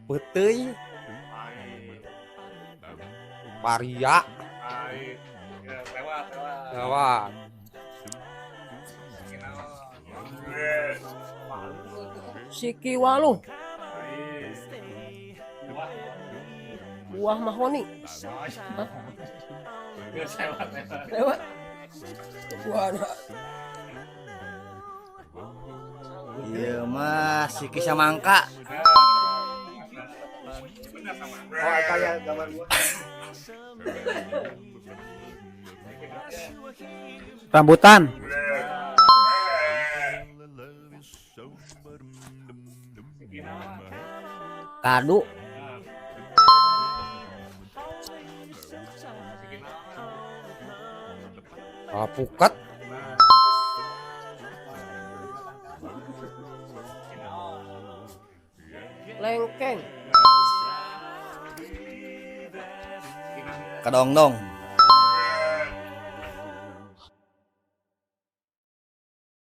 Peuteui Varia lewat Siki Walung buah mahoni lewat buah Iya mah si kisah mangka. Oh, kayak gambar gua. Rambutan. Kadu. Alpukat lengkeng Kedongdong.